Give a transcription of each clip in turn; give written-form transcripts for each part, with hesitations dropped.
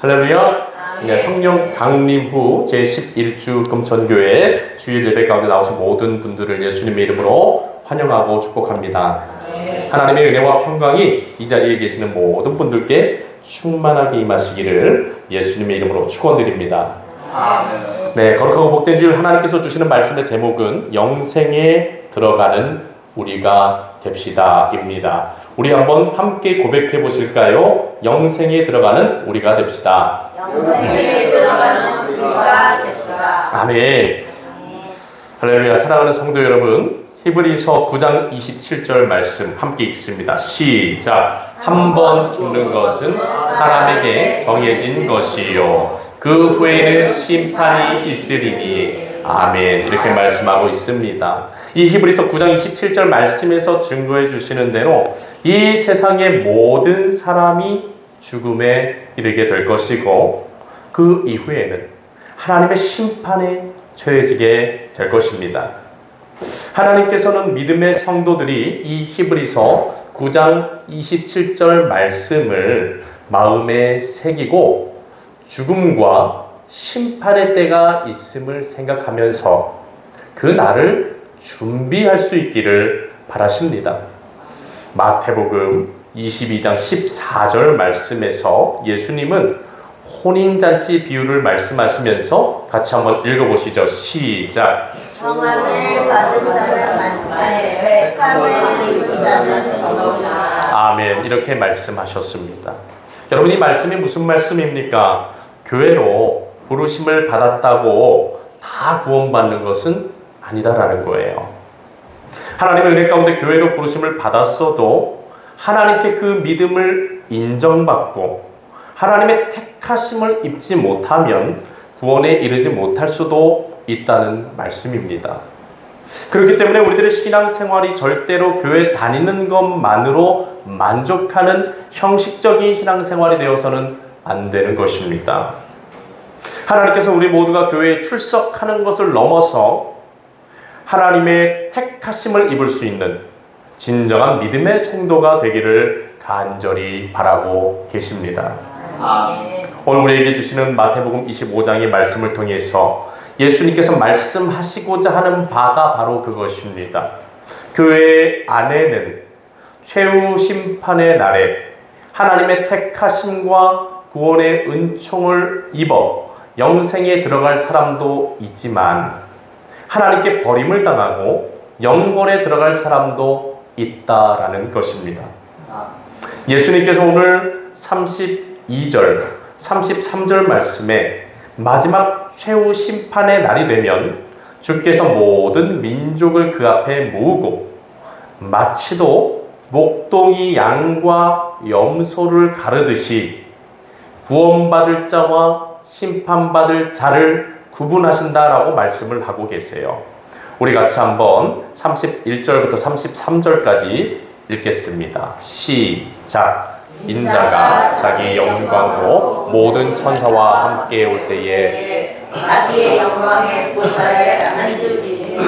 할렐루야. 네, 성령 강림 후 제11주 금천교회 주일 예배 가운데 나오신 모든 분들을 예수님의 이름으로 환영하고 축복합니다. 하나님의 은혜와 평강이 이 자리에 계시는 모든 분들께 충만하게 임하시기를 예수님의 이름으로 축원드립니다. 네, 거룩하고 복된 주일 하나님께서 주시는 말씀의 제목은 영생에 들어가는 우리가 됩시다입니다. 우리 한번 함께 고백해 보실까요? 영생에 들어가는 우리가 됩시다. 영생에 들어가는 우리가 됩시다. 아멘. 할렐루야. 사랑하는 성도 여러분, 히브리서 9장 27절 말씀 함께 읽습니다. 시작. 한 번 죽는 것은 사람에게 정해진 것이요 그 후에는 심판이 있으리니. 아멘. 이렇게 말씀하고 있습니다. 이 히브리서 9장 27절 말씀에서 증거해 주시는 대로 이 세상의 모든 사람이 죽음에 이르게 될 것이고 그 이후에는 하나님의 심판에 처해지게 될 것입니다. 하나님께서는 믿음의 성도들이 이 히브리서 9장 27절 말씀을 마음에 새기고 죽음과 심판의 때가 있음을 생각하면서 그 날을 준비할 수 있기를 바라십니다. 마태복음 22장 14절 말씀에서 예수님은 혼인잔치 비유를 말씀하시면서 같이 한번 읽어보시죠. 시작. 성함을 받은 자는 만사에 택함을 입은 자는 저놈이라. 아멘. 이렇게 말씀하셨습니다. 여러분, 이 말씀이 무슨 말씀입니까? 교회로 부르심을 받았다고 다 구원받는 것은 아니다라는 거예요. 하나님의 은혜 가운데 교회로 부르심을 받았어도 하나님께 그 믿음을 인정받고 하나님의 택하심을 입지 못하면 구원에 이르지 못할 수도 있다는 말씀입니다. 그렇기 때문에 우리들의 신앙생활이 절대로 교회 다니는 것만으로 만족하는 형식적인 신앙생활이 되어서는 안 되는 것입니다. 하나님께서 우리 모두가 교회에 출석하는 것을 넘어서 하나님의 택하심을 입을 수 있는 진정한 믿음의 성도가 되기를 간절히 바라고 계십니다. 오늘 우리에게 주시는 마태복음 25장의 말씀을 통해서 예수님께서 말씀하시고자 하는 바가 바로 그것입니다. 교회 안에는 최후 심판의 날에 하나님의 택하심과 구원의 은총을 입어 영생에 들어갈 사람도 있지만 하나님께 버림을 당하고 영벌에 들어갈 사람도 있다라는 것입니다. 예수님께서 오늘 32절, 33절 말씀에 마지막 최후 심판의 날이 되면 주께서 모든 민족을 그 앞에 모으고 마치도 목동이 양과 염소를 가르듯이 구원받을 자와 심판받을 자를 구분하신다라고 말씀을 하고 계세요. 우리 같이 한번 31절부터 33절까지 읽겠습니다. 시작. 인자가 자기 영광으로 모든 천사와 함께 올 때에 자기의 영광의 보좌에 앉으리니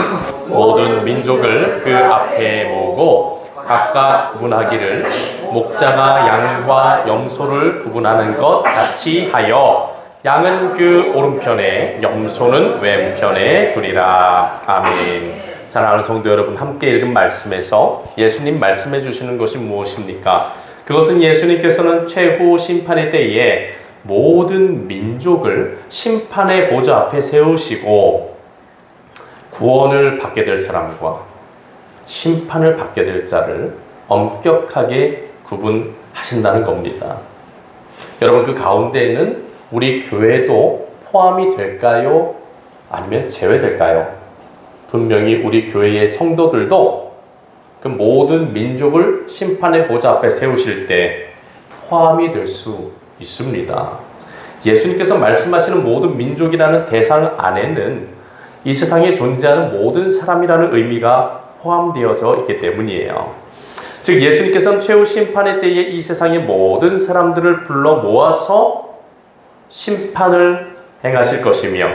모든 민족을 그 앞에 모으고 각각 구분하기를 목자가 양과 염소를 구분하는 것 같이 하여 양은 그 오른편에 염소는 왼편에 두리라. 아멘. 사랑하는 성도 여러분, 함께 읽은 말씀에서 예수님 말씀해 주시는 것이 무엇입니까? 그것은 예수님께서는 최후 심판의 때에 모든 민족을 심판의 보좌 앞에 세우시고 구원을 받게 될 사람과 심판을 받게 될 자를 엄격하게 구분하신다는 겁니다. 여러분, 그 가운데에는 우리 교회도 포함이 될까요? 아니면 제외될까요? 분명히 우리 교회의 성도들도 그 모든 민족을 심판의 보좌 앞에 세우실 때 포함이 될 수 있습니다. 예수님께서 말씀하시는 모든 민족이라는 대상 안에는 이 세상에 존재하는 모든 사람이라는 의미가 포함되어져 있기 때문이에요. 즉 예수님께서는 최후 심판의 때에 이 세상의 모든 사람들을 불러 모아서 심판을 행하실 것이며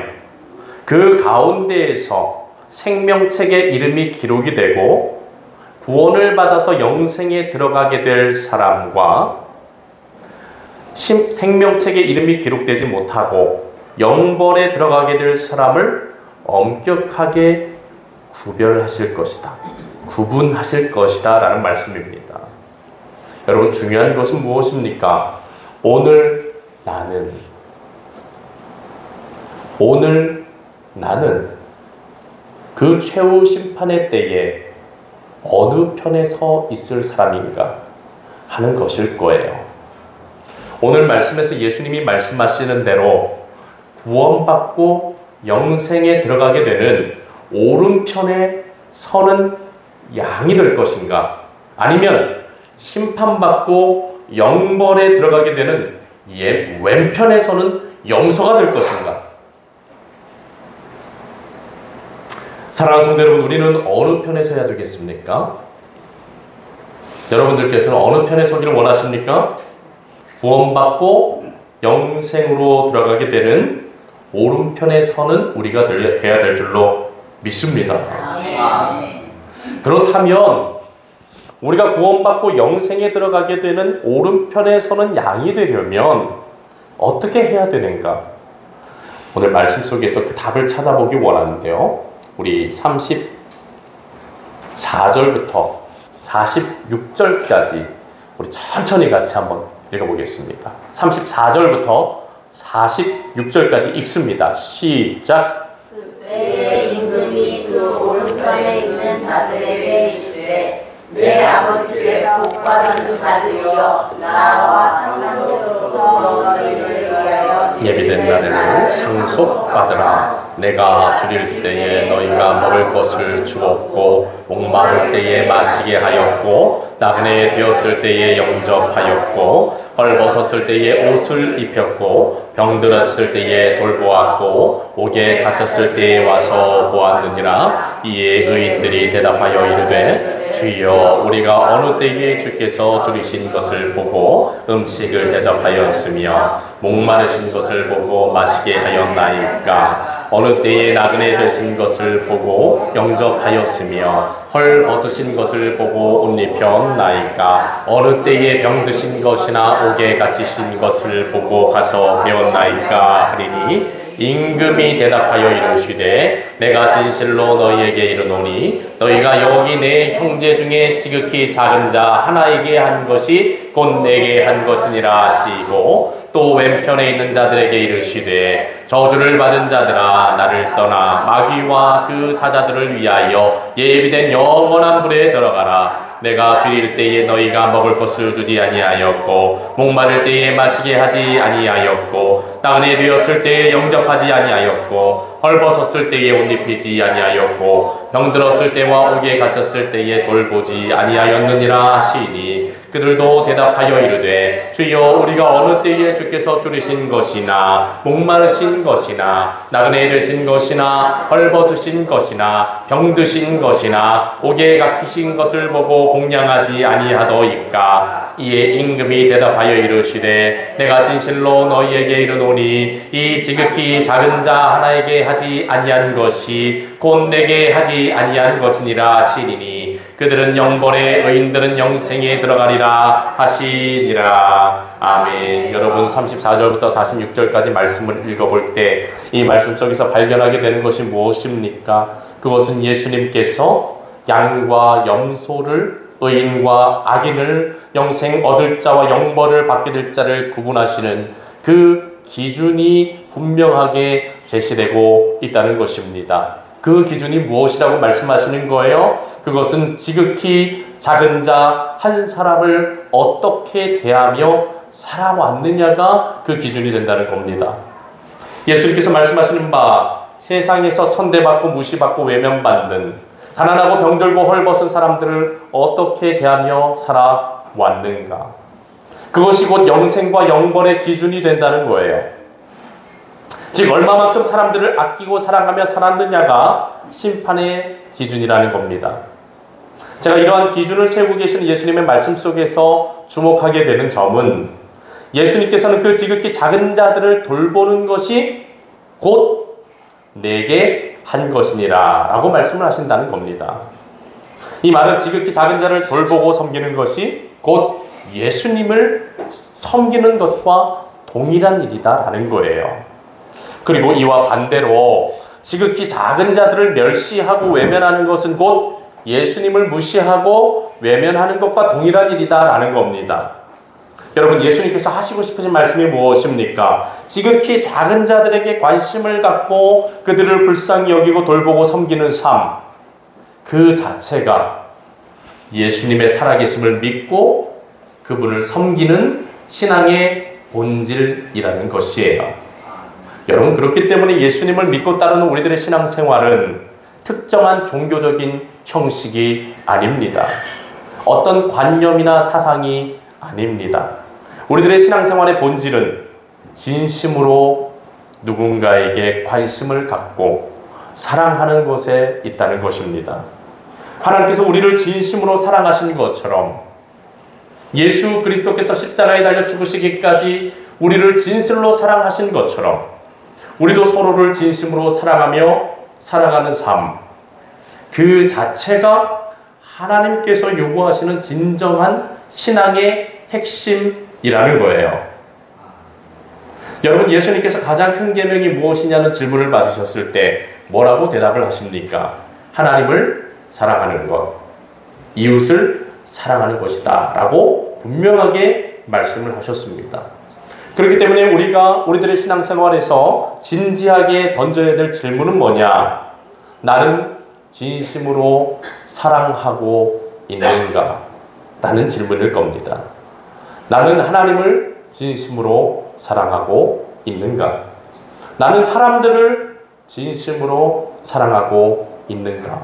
그 가운데에서 생명책에 이름이 기록이 되고 구원을 받아서 영생에 들어가게 될 사람과 생명책에 이름이 기록되지 못하고 영벌에 들어가게 될 사람을 엄격하게 구별하실 것이다. 구분하실 것이다 라는 말씀입니다. 여러분, 중요한 것은 무엇입니까? 오늘 나는 그 최후 심판의 때에 어느 편에 서 있을 사람인가 하는 것일 거예요. 오늘 말씀에서 예수님이 말씀하시는 대로 구원받고 영생에 들어가게 되는 오른편에 서는 양이 될 것인가, 아니면 심판받고 영벌에 들어가게 되는 왼편에 서는 염소가 될 것인가. 사랑하는 성도 여러분, 우리는 어느 편에 서야 되겠습니까? 여러분들께서는 어느 편에 서기를 원하십니까? 구원받고 영생으로 들어가게 되는 오른편에 서는 우리가 되어야 될 줄로 믿습니다. 그렇다면 우리가 구원받고 영생에 들어가게 되는 오른편에 서는 양이 되려면 어떻게 해야 되는가? 오늘 말씀 속에서 그 답을 찾아보기 원하는데요. 우리 34절부터 46절까지 우리 천천히 같이 한번 읽어보겠습니다. 34절부터 46절까지 읽습니다. 시작. 그때에 임금이 그 오른편에 있는 자들에게 이르시되 내 아버지께서 복받은 자들이여, 나와 창세로부터 너희를 위하여 예비된 날에는 상속받으라. 내가 줄일 때에 너희가 먹을 것을 주었고, 목마를 때에 마시게 하였고, 나그네 되었을 때에 영접하였고, 헐벗었을 때에 옷을 입혔고, 병들었을 때에 돌보았고, 옥에 갇혔을 때에 와서 보았느니라. 이에 의인들이 대답하여 이르되 주여, 우리가 어느 때에 주께서 줄이신 것을 보고 음식을 대접하였으며 목마르신 것을 보고 마시게 하였나이까? 어느 때에 나그네 되신 것을 보고 영접하였으며 헐 벗으신 것을 보고 옷 입혔나이까? 어느 때에 병드신 것이나 옥에 갇히신 것을 보고 가서 배웠나이까? 하리니 임금이 대답하여 이르시되 내가 진실로 너희에게 이르노니 너희가 여기 내 형제 중에 지극히 작은 자 하나에게 한 것이 곧 내게 한 것이니라 하시고, 또 왼편에 있는 자들에게 이르시되 저주를 받은 자들아, 나를 떠나 마귀와 그 사자들을 위하여 예비된 영원한 불에 들어가라. 내가 줄일 때에 너희가 먹을 것을 주지 아니하였고, 목마를 때에 마시게 하지 아니하였고, 나그네 되었을 때에 영접하지 아니하였고, 헐벗었을 때에 옷 입히지 아니하였고, 병들었을 때와 옥에 갇혔을 때에 돌보지 아니하였느니라 하시니, 그들도 대답하여 이르되 주여, 우리가 어느 때에 주께서 줄이신 것이나 목마르신 것이나 나그네 되신 것이나 헐벗으신 것이나 병드신 것이나 옥에 갇히신 것을 보고 공양하지 아니하더이까? 이에 임금이 대답하여 이르시되 내가 진실로 너희에게 이르노니 이 지극히 작은 자 하나에게 하지 아니한 것이 곧 내게 하지 아니한 것이니라 하시니니, 그들은 영벌에 의인들은 영생에 들어가리라 하시니라. 아멘. 여러분, 34절부터 46절까지 말씀을 읽어볼 때 이 말씀 속에서 발견하게 되는 것이 무엇입니까? 그것은 예수님께서 양과 염소를, 의인과 악인을, 영생 얻을 자와 영벌을 받게 될 자를 구분하시는 그 기준이 분명하게 제시되고 있다는 것입니다. 그 기준이 무엇이라고 말씀하시는 거예요? 그것은 지극히 작은 자 한 사람을 어떻게 대하며 살아왔느냐가 그 기준이 된다는 겁니다. 예수님께서 말씀하시는 바, 세상에서 천대받고 무시받고 외면받는 가난하고 병들고 헐벗은 사람들을 어떻게 대하며 살아왔는가, 그것이 곧 영생과 영벌의 기준이 된다는 거예요. 즉, 얼마만큼 사람들을 아끼고 사랑하며 살았느냐가 심판의 기준이라는 겁니다. 제가 이러한 기준을 세우고 계시는 예수님의 말씀 속에서 주목하게 되는 점은, 예수님께서는 그 지극히 작은 자들을 돌보는 것이 곧 내게 한 것이니라 라고 말씀을 하신다는 겁니다. 이 말은 지극히 작은 자를 돌보고 섬기는 것이 곧 예수님을 섬기는 것과 동일한 일이다라는 거예요. 그리고 이와 반대로 지극히 작은 자들을 멸시하고 외면하는 것은 곧 예수님을 무시하고 외면하는 것과 동일한 일이다라는 겁니다. 여러분, 예수님께서 하시고 싶으신 말씀이 무엇입니까? 지극히 작은 자들에게 관심을 갖고 그들을 불쌍히 여기고 돌보고 섬기는 삶, 그 자체가 예수님의 살아계심을 믿고 그분을 섬기는 신앙의 본질이라는 것이에요. 여러분, 그렇기 때문에 예수님을 믿고 따르는 우리들의 신앙생활은 특정한 종교적인 형식이 아닙니다. 어떤 관념이나 사상이 아닙니다. 우리들의 신앙생활의 본질은 진심으로 누군가에게 관심을 갖고 사랑하는 것에 있다는 것입니다. 하나님께서 우리를 진심으로 사랑하신 것처럼 예수 그리스도께서 십자가에 달려 죽으시기까지 우리를 진실로 사랑하신 것처럼 우리도 서로를 진심으로 사랑하며 살아가는 삶, 그 자체가 하나님께서 요구하시는 진정한 신앙의 핵심이라는 거예요. 여러분, 예수님께서 가장 큰 계명이 무엇이냐는 질문을 받으셨을 때 뭐라고 대답을 하십니까? 하나님을 사랑하는 것, 이웃을 사랑하는 것이다 라고 분명하게 말씀을 하셨습니다. 그렇기 때문에 우리들의 신앙생활에서 진지하게 던져야 될 질문은 뭐냐? 나는 진심으로 사랑하고 있는가? 라는 질문일 겁니다. 나는 하나님을 진심으로 사랑하고 있는가? 나는 사람들을 진심으로 사랑하고 있는가?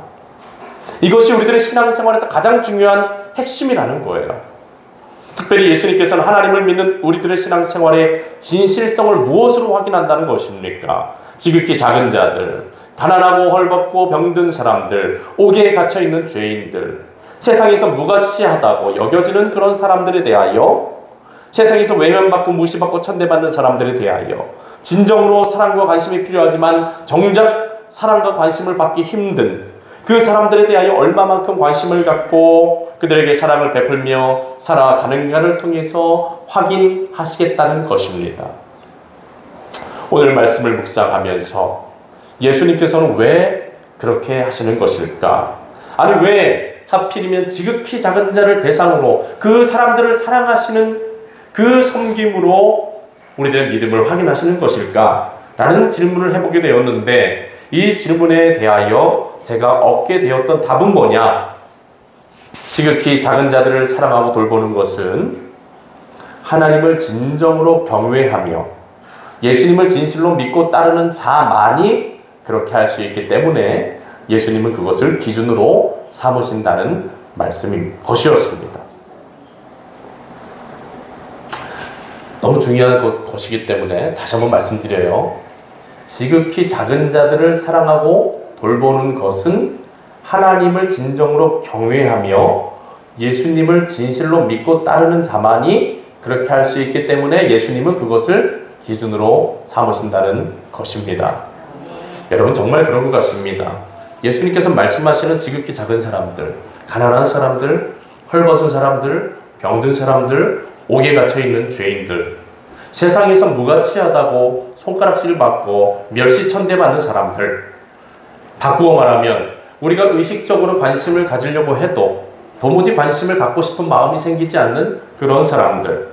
이것이 우리들의 신앙생활에서 가장 중요한 핵심이라는 거예요. 특별히 예수님께서는 하나님을 믿는 우리들의 신앙생활의 진실성을 무엇으로 확인한다는 것입니까? 지극히 작은 자들, 가난하고 헐벗고 병든 사람들, 옥에 갇혀있는 죄인들, 세상에서 무가치하다고 여겨지는 그런 사람들에 대하여, 세상에서 외면받고 무시받고 천대받는 사람들에 대하여 진정으로 사랑과 관심이 필요하지만 정작 사랑과 관심을 받기 힘든 그 사람들에 대하여 얼마만큼 관심을 갖고 그들에게 사랑을 베풀며 살아가는가를 통해서 확인하시겠다는 것입니다. 오늘 말씀을 묵상하면서 예수님께서는 왜 그렇게 하시는 것일까? 아니, 왜 하필이면 지극히 작은 자를 대상으로 그 사람들을 사랑하시는 그 섬김으로 우리들의 믿음을 확인하시는 것일까? 라는 질문을 해보게 되었는데, 이 질문에 대하여 제가 얻게 되었던 답은 뭐냐? 지극히 작은 자들을 사랑하고 돌보는 것은 하나님을 진정으로 경외하며 예수님을 진실로 믿고 따르는 자만이 그렇게 할 수 있기 때문에 예수님은 그것을 기준으로 삼으신다는 말씀인 것이었습니다. 너무 중요한 것이기 때문에 다시 한번 말씀드려요. 지극히 작은 자들을 사랑하고 돌보는 것은 하나님을 진정으로 경외하며 예수님을 진실로 믿고 따르는 자만이 그렇게 할 수 있기 때문에 예수님은 그것을 기준으로 삼으신다는 것입니다. 여러분, 정말 그런 것 같습니다. 예수님께서 말씀하시는 지극히 작은 사람들, 가난한 사람들, 헐벗은 사람들, 병든 사람들, 옥에 갇혀있는 죄인들, 세상에서 무가치하다고 손가락질 받고 멸시천대받는 사람들, 바꾸어 말하면 우리가 의식적으로 관심을 가지려고 해도 도무지 관심을 갖고 싶은 마음이 생기지 않는 그런 사람들,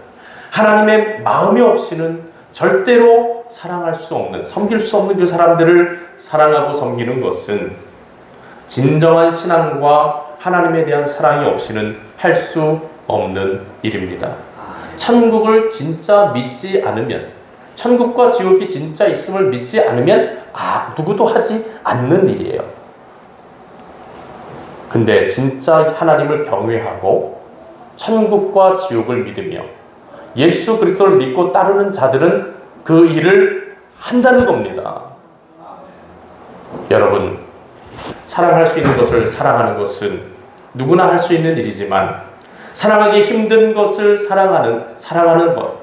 하나님의 마음이 없이는 절대로 사랑할 수 없는, 섬길 수 없는 그 사람들을 사랑하고 섬기는 것은 진정한 신앙과 하나님에 대한 사랑이 없이는 할 수 없는 일입니다. 천국을 진짜 믿지 않으면, 천국과 지옥이 진짜 있음을 믿지 않으면 누구도 하지 않는 일이에요. 근데 진짜 하나님을 경외하고 천국과 지옥을 믿으며 예수 그리스도를 믿고 따르는 자들은 그 일을 한다는 겁니다. 여러분, 사랑할 수 있는 것을 사랑하는 것은 누구나 할 수 있는 일이지만 사랑하기 힘든 것을 사랑하는 것,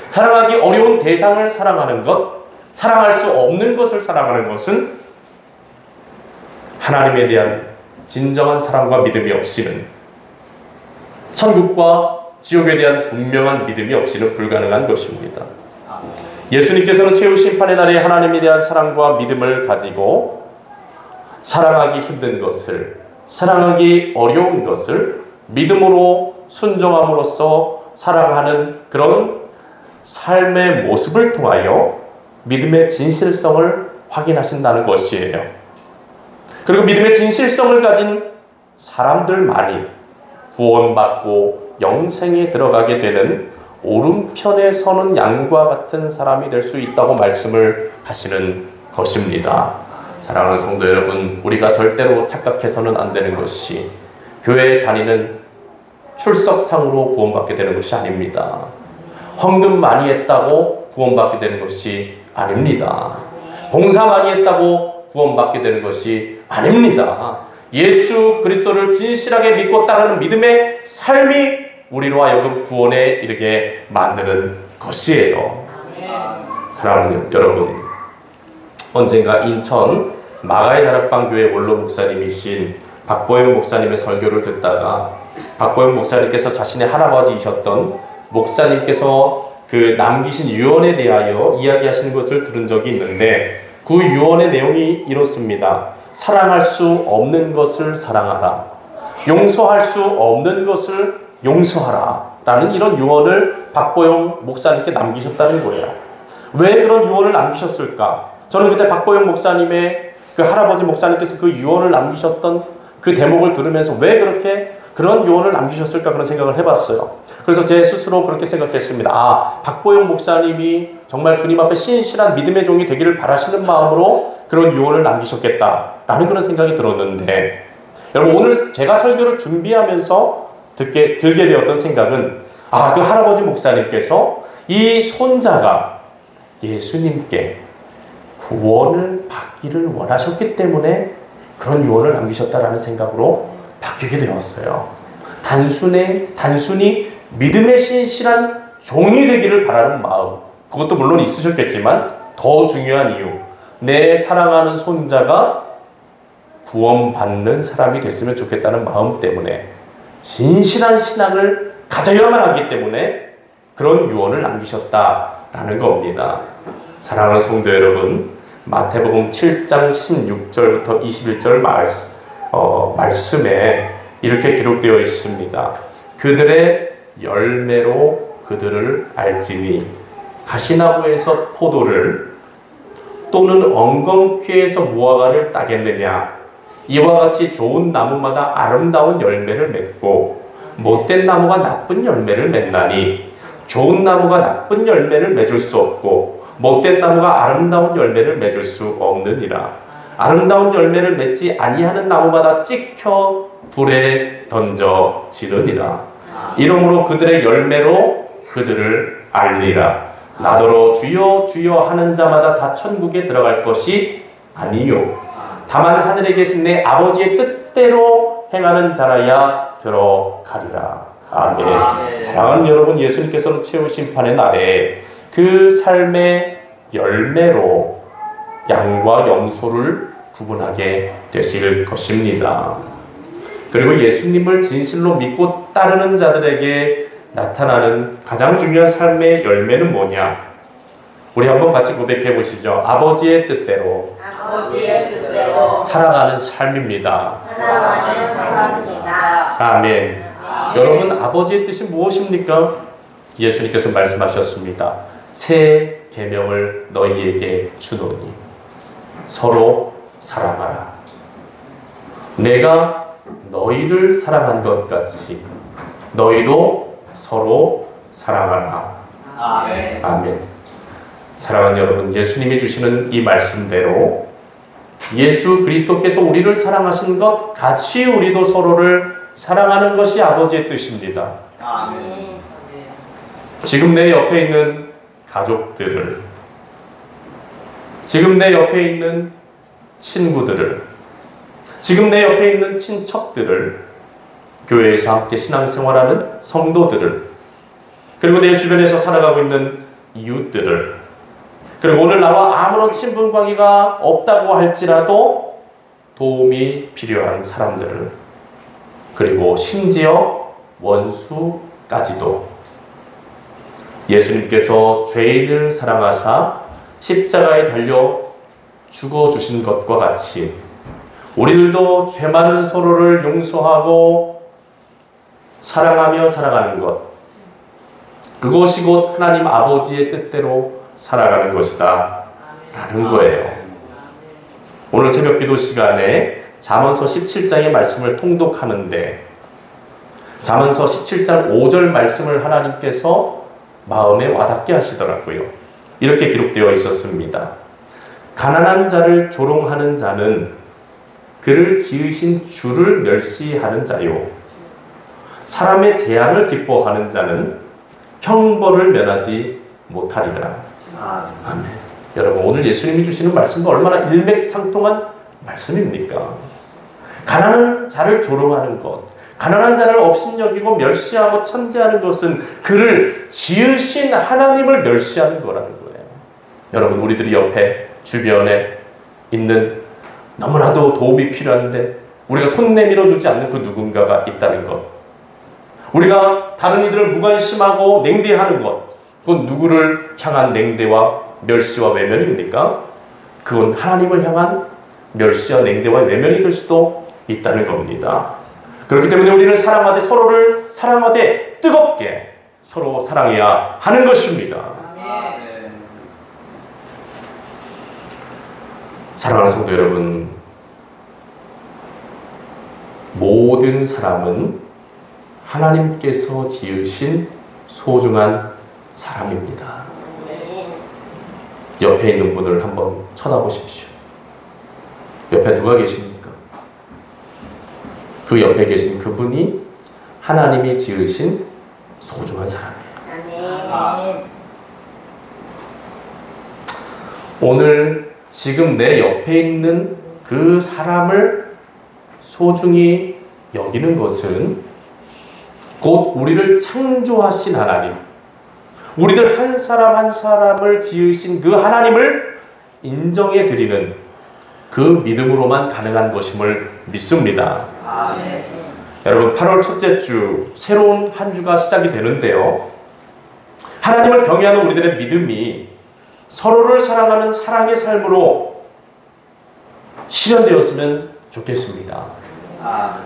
사랑하기 어려운 대상을 사랑하는 것, 사랑할 수 없는 것을 사랑하는 것은 하나님에 대한 진정한 사랑과 믿음이 없이는, 천국과 지옥에 대한 분명한 믿음이 없이는 불가능한 것입니다. 예수님께서는 최후 심판의 날에 하나님에 대한 사랑과 믿음을 가지고 사랑하기 힘든 것을, 사랑하기 어려운 것을 믿음으로 순종함으로써 사랑하는 그런 삶의 모습을 통하여 믿음의 진실성을 확인하신다는 것이에요. 그리고 믿음의 진실성을 가진 사람들만이 구원받고 영생에 들어가게 되는 오른편에 서는 양과 같은 사람이 될 수 있다고 말씀을 하시는 것입니다. 사랑하는 성도 여러분, 우리가 절대로 착각해서는 안 되는 것이 교회에 다니는 출석상으로 구원받게 되는 것이 아닙니다. 헌금 많이 했다고 구원받게 되는 것이 아닙니다. 봉사 많이 했다고 구원받게 되는 것이 아닙니다. 예수 그리스도를 진실하게 믿고 따르는 믿음의 삶이 우리로 하여금 구원에 이르게 만드는 것이에요. 사랑하는 여러분, 언젠가 인천 마가의 다락방 교회 원로 목사님이신 박보영 목사님의 설교를 듣다가 박보영 목사님께서 자신의 할아버지이셨던 목사님께서 그 남기신 유언에 대하여 이야기하시는 것을 들은 적이 있는데, 그 유언의 내용이 이렇습니다. 사랑할 수 없는 것을 사랑하라, 용서할 수 없는 것을 용서하라 라는 이런 유언을 박보영 목사님께 남기셨다는 거예요. 왜 그런 유언을 남기셨을까? 저는 그때 박보영 목사님의 그 할아버지 목사님께서 그 유언을 남기셨던 그 대목을 들으면서 왜 그렇게 그런 유언을 남기셨을까 그런 생각을 해봤어요. 그래서 제 스스로 그렇게 생각했습니다. 아, 박보영 목사님이 정말 주님 앞에 신실한 믿음의 종이 되기를 바라시는 마음으로 그런 유언을 남기셨겠다라는 그런 생각이 들었는데, 여러분 오늘 제가 설교를 준비하면서 들게 되었던 생각은, 아, 그 할아버지 목사님께서 이 손자가 예수님께 구원을 받기를 원하셨기 때문에 그런 유언을 남기셨다라는 생각으로 바뀌게 되었어요. 단순히 믿음의 신실한 종이 되기를 바라는 마음, 그것도 물론 있으셨겠지만 더 중요한 이유, 내 사랑하는 손자가 구원받는 사람이 됐으면 좋겠다는 마음 때문에, 진실한 신앙을 가져야만 하기 때문에 그런 유언을 남기셨다라는 겁니다. 사랑하는 성도 여러분, 마태복음 7장 16절부터 21절 말씀에 이렇게 기록되어 있습니다. 그들의 열매로 그들을 알지니, 가시나무에서 포도를 또는 엉겅퀴에서 무화과를 따겠느냐. 이와 같이 좋은 나무마다 아름다운 열매를 맺고 못된 나무가 나쁜 열매를 맺나니, 좋은 나무가 나쁜 열매를 맺을 수 없고 못된 나무가 아름다운 열매를 맺을 수 없느니라. 아름다운 열매를 맺지 아니하는 나무마다 찍혀 불에 던져지느니라. 이러므로 그들의 열매로 그들을 알리라. 나더러 주여 주여 하는 자마다 다 천국에 들어갈 것이 아니요, 다만 하늘에 계신 내 아버지의 뜻대로 행하는 자라야 들어가리라. 아멘. 사랑하는 여러분, 예수님께서는 최후 심판의 날에 그 삶의 열매로 양과 염소를 구분하게 되실 것입니다. 그리고 예수님을 진실로 믿고 따르는 자들에게 나타나는 가장 중요한 삶의 열매는 뭐냐? 우리 한번 같이 고백해 보시죠. 아버지의 뜻대로 살아가는 삶입니다. 아멘. 여러분, 아버지의 뜻이 무엇입니까? 예수님께서 말씀하셨습니다. 새 계명을 너희에게 주노니 서로 사랑하라. 내가 너희를 사랑한 것 같이 너희도 서로 사랑하라. 아멘. 아멘. 사랑하는 여러분, 예수님이 주시는 이 말씀대로 예수 그리스도께서 우리를 사랑하신 것 같이 우리도 서로를 사랑하는 것이 아버지의 뜻입니다. 아멘. 지금 내 옆에 있는 가족들을, 지금 내 옆에 있는 친구들을, 지금 내 옆에 있는 친척들을, 교회에서 함께 신앙생활하는 성도들을, 그리고 내 주변에서 살아가고 있는 이웃들을, 그리고 오늘 나와 아무런 친분 관계가 없다고 할지라도 도움이 필요한 사람들을, 그리고 심지어 원수까지도 예수님께서 죄인을 사랑하사 십자가에 달려 죽어주신 것과 같이 우리들도 죄 많은 서로를 용서하고 사랑하며 살아가는 것, 그것이 곧 하나님 아버지의 뜻대로 살아가는 것이다 라는 거예요. 오늘 새벽 기도 시간에 잠언서 17장의 말씀을 통독하는데 잠언서 17장 5절 말씀을 하나님께서 마음에 와닿게 하시더라고요. 이렇게 기록되어 있었습니다. 가난한 자를 조롱하는 자는 그를 지으신 주를 멸시하는 자요, 사람의 재앙을 기뻐하는 자는 형벌을 면하지 못하리라. 아멘. 여러분, 오늘 예수님이 주시는 말씀도 얼마나 일맥상통한 말씀입니까? 가난한 자를 조롱하는 것, 가난한 자를 업신여기고 멸시하고 천대하는 것은 그를 지으신 하나님을 멸시하는 거라는 거예요. 여러분, 우리들이 옆에 주변에 있는 너무나도 도움이 필요한데 우리가 손 내밀어 주지 않는 그 누군가가 있다는 것, 우리가 다른 이들을 무관심하고 냉대하는 것, 그건 누구를 향한 냉대와 멸시와 외면입니까? 그건 하나님을 향한 멸시와 냉대와 외면이 될 수도 있다는 겁니다. 그렇기 때문에 우리는 사랑하되, 서로를 사랑하되 뜨겁게 서로 사랑해야 하는 것입니다. 사랑하는 성도 여러분, 모든 사람은 하나님께서 지으신 소중한 사람입니다. 옆에 있는 분을 한번 쳐다보십시오. 옆에 누가 계십니까? 그 옆에 계신 그분이 하나님이 지으신 소중한 사람이에요. 오늘 지금 내 옆에 있는 그 사람을 소중히 여기는 것은 곧 우리를 창조하신 하나님, 우리들 한 사람 한 사람을 지으신 그 하나님을 인정해 드리는 그 믿음으로만 가능한 것임을 믿습니다. 아멘. 여러분, 8월 첫째 주 새로운 한 주가 시작이 되는데요, 하나님을 경외하는 우리들의 믿음이 서로를 사랑하는 사랑의 삶으로 실현되었으면 좋겠습니다.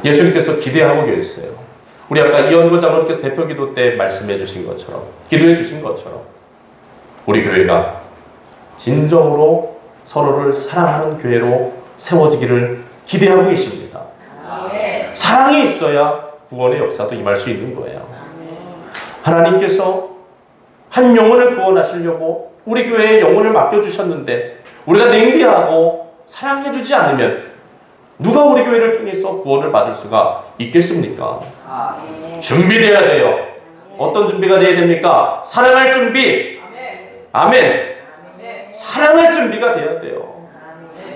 예수님께서 기대하고 계세요. 우리 아까 이현권 장로님께서 대표 기도 때 말씀해 주신 것처럼, 기도해 주신 것처럼 우리 교회가 진정으로 서로를 사랑하는 교회로 세워지기를 기대하고 계십니다. 사랑이 있어야 구원의 역사도 임할 수 있는 거예요. 하나님께서 한 영혼을 구원하시려고 우리 교회에 영혼을 맡겨주셨는데 우리가 냉대하고 사랑해주지 않으면 누가 우리 교회를 통해서 구원을 받을 수가 있겠습니까? 준비되어야 돼요. 어떤 준비가 되어야 됩니까? 사랑할 준비. 아멘. 사랑할 준비가 되어야 돼요.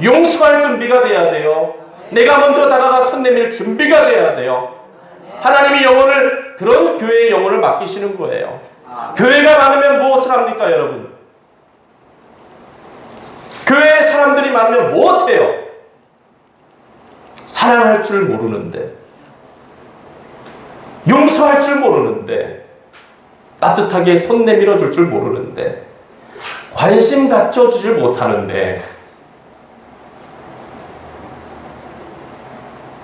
용서할 준비가 되어야 돼요. 내가 먼저 다가가 손 내밀 준비가 되어야 돼요. 하나님이 영혼을, 그런 교회의 영혼을 맡기시는 거예요. 교회가 많으면 무엇을 합니까, 여러분? 교회에 사람들이 많으면 무엇해요? 사랑할 줄 모르는데, 용서할 줄 모르는데, 따뜻하게 손 내밀어 줄 줄 모르는데, 관심 갖춰주질 못하는데,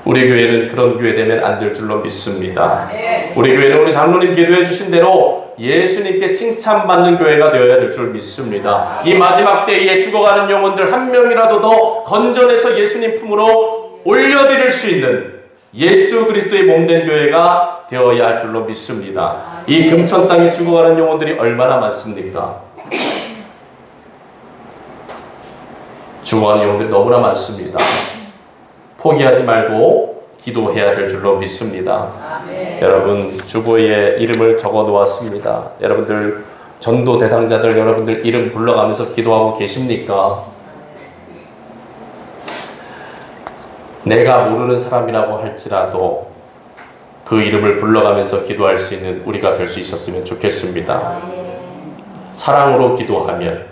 우리 교회는 그런 교회 되면 안 될 줄로 믿습니다. 우리 교회는 우리 장로님 기도해 주신 대로 예수님께 칭찬받는 교회가 되어야 될 줄 믿습니다. 이 마지막 때에 죽어가는 영혼들 한 명이라도 더 건져내서 예수님 품으로 올려드릴 수 있는 예수 그리스도의 몸된 교회가 되어야 할 줄로 믿습니다. 이 금천 땅에 죽어가는 영혼들이 얼마나 많습니까? 죽어가는 영혼들이 너무나 많습니다. 포기하지 말고 기도해야 될 줄로 믿습니다. 아멘. 여러분, 주보에 이름을 적어 놓았습니다. 여러분들 전도 대상자들, 여러분들 이름 불러가면서 기도하고 계십니까? 내가 모르는 사람이라고 할지라도 그 이름을 불러가면서 기도할 수 있는 우리가 될 수 있었으면 좋겠습니다. 사랑으로 기도하면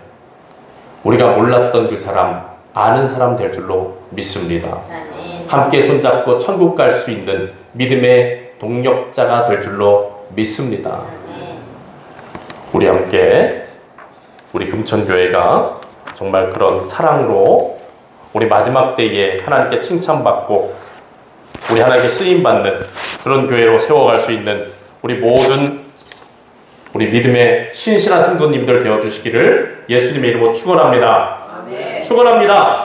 우리가 몰랐던 그 사람, 아는 사람 될 줄로 믿습니다. 아멘. 함께 손잡고 천국 갈 수 있는 믿음의 동력자가 될 줄로 믿습니다. 아멘. 우리 함께 우리 금천교회가 정말 그런 사랑으로 우리 마지막 때에 하나님께 칭찬받고 우리 하나님께 쓰임받는 그런 교회로 세워갈 수 있는 우리 모든 우리 믿음의 신실한 성도님들 되어주시기를 예수님의 이름으로 축원합니다. 아멘. 축원합니다.